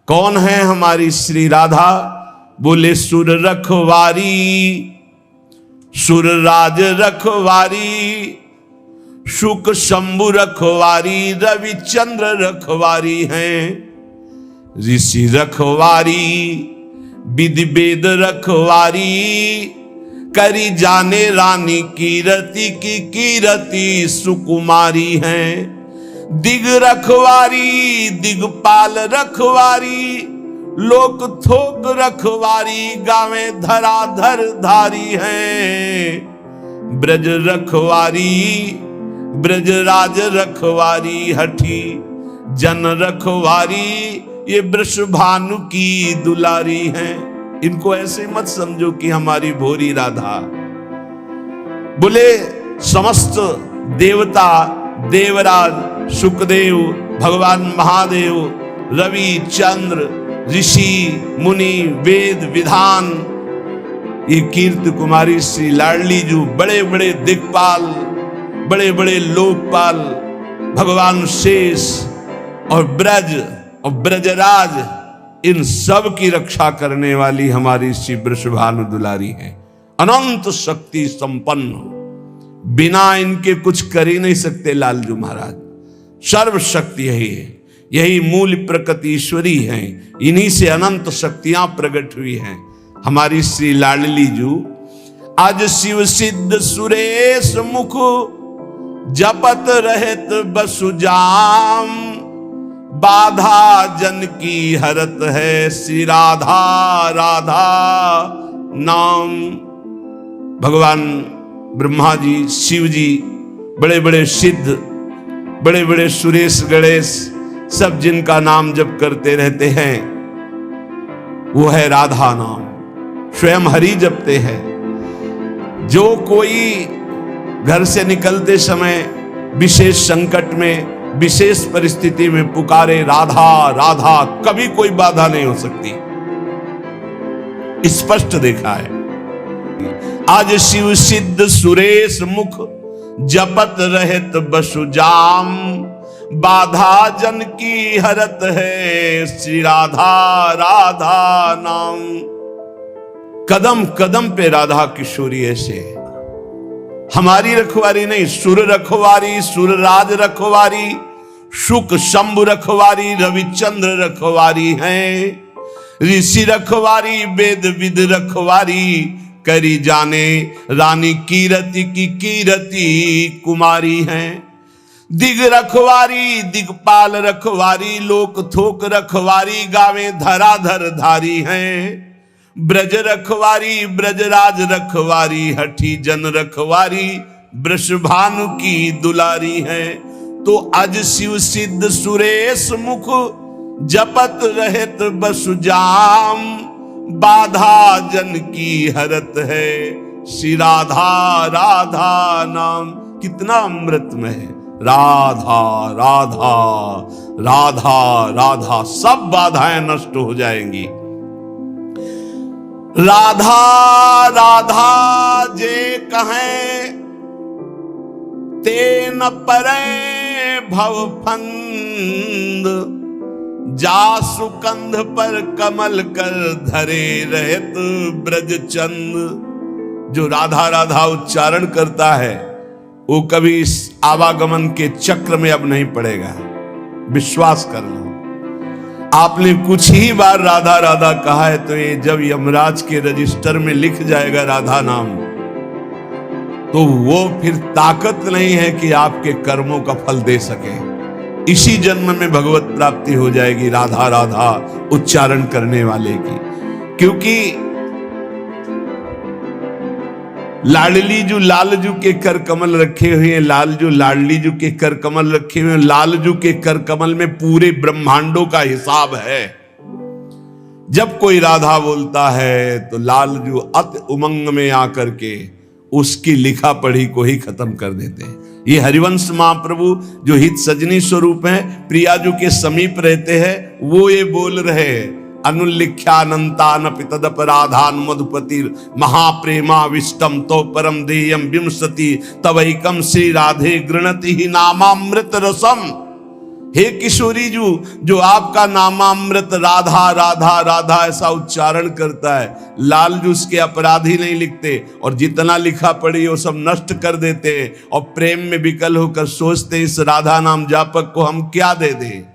कौन है हमारी श्री राधा? बोले सुर रखवारी, सुर राज रखवारी, शुक शंभु रखवारी, रविचंद्र रखवारी हैं। ऋषि रखवारी, विधि वेद रखवारी, करी जाने रानी कीरति की कीरति सुकुमारी हैं। दिग रखवारी, दिगपाल रखवारी, लोक थोक रखवारी, गावे धराधर धारी हैं। ब्रज रखवारी, ब्रजराज रखवारी, हठी जन रखवारी, ये वृषभानु की दुलारी हैं। इनको ऐसे मत समझो कि हमारी भोरी राधा। बोले समस्त देवता, देवराज, सुखदेव, भगवान महादेव, रवि, चंद्र, ऋषि, मुनि, वेद, विधान, ये कीर्ति कुमारी श्री लाडली जो बड़े बड़े दिक्पाल, बड़े बड़े लोकपाल, भगवान शेष और ब्रज और ब्रजराज, इन सब की रक्षा करने वाली हमारी श्री वृषभानु दुलारी है। अनंत शक्ति संपन्न, बिना इनके कुछ कर ही नहीं सकते लालजू महाराज। सर्वशक्ति यही है, यही मूल प्रकृति ईश्वरी है, इन्हीं से अनंत शक्तियां प्रकट हुई हैं। हमारी श्री लाडली जू आज शिव सिद्ध सुरेश मुख, जपत रहत बसुजाम, बाधा जन की हरत है श्री राधा राधा नाम। भगवान ब्रह्मा जी, शिव जी, बड़े बड़े सिद्ध, बड़े बड़े सुरेश गणेश, सब जिनका नाम जप करते रहते हैं, वो है राधा नाम। स्वयं हरि जपते हैं। जो कोई घर से निकलते समय विशेष संकट में, विशेष परिस्थिति में पुकारे राधा राधा, कभी कोई बाधा नहीं हो सकती। स्पष्ट देखा है। आज शिव सिद्ध सुरेश मुख, जपत रहत बसुजाम, बाधा जन की हरत है श्री राधा राधा नाम। कदम कदम पे राधा किशोरी ऐसे। हमारी रखवारी नहीं, सुर रखवारी, सुर राज रखवारी, शुक शंभु रखवारी, रविचंद्र रखवारी हैं। ऋषि रखवारी, वेद विद रखवारी, करी जाने रानी कीरति की कीरति कुमारी हैं। दिग रखवारी, दिगपाल रखवारी, लोक थोक रखवारी, गावे धराधर धारी हैं। ब्रज रखवारी, ब्रजराज रखवारी, हठी जन रखवारी, वृषभानु की दुलारी है। तो अज शिव सिद्ध सुरेश मुख, जपत रहत बसुजाम, बाधा जन की हरत है श्री राधा राधा नाम। कितना अमृतमय है। राधा राधा राधा राधा, सब बाधाएं नष्ट हो जाएंगी। राधा राधा जे कहें, ते न परे भवफंद, जासु कंध पर कमल कर धरे रहत ब्रज चंद। जो राधा राधा उच्चारण करता है वो कभी इस आवागमन के चक्र में अब नहीं पड़ेगा। विश्वास कर लो। आपने कुछ ही बार राधा राधा कहा है तो ये जब यमराज के रजिस्टर में लिख जाएगा राधा नाम, तो वो फिर ताकत नहीं है कि आपके कर्मों का फल दे सके। इसी जन्म में भगवत प्राप्ति हो जाएगी राधा राधा उच्चारण करने वाले की। क्योंकि लाडली जो लालजू के कर कमल रखे हुए हैं, लालजू लाडली जू के कर कमल रखे हुए हैं, लालजू के कर कमल में पूरे ब्रह्मांडों का हिसाब है। जब कोई राधा बोलता है तो लालजू अति उमंग में आकर के उसकी लिखा पढ़ी को ही खत्म कर देते हैं। ये हरिवंश महाप्रभु जो हित सजनी स्वरूप हैं, प्रियाजू के समीप रहते हैं, वो ये बोल रहे हैं, अनुल्लिख्यानंतान पितदपराधान मधुपति महाप्रेमाविष्टम तो परम देयम विंशति तवैकम श्री राधे गृणति ही नामामृत रसम। हे किशोरी जी, जो आपका नामामृत राधा राधा राधा ऐसा उच्चारण करता है, लाल जी उसके अपराधी नहीं लिखते, और जितना लिखा पड़ी वो सब नष्ट कर देते हैं, और प्रेम में विकल होकर सोचते इस राधा नाम जापक को हम क्या दे दें।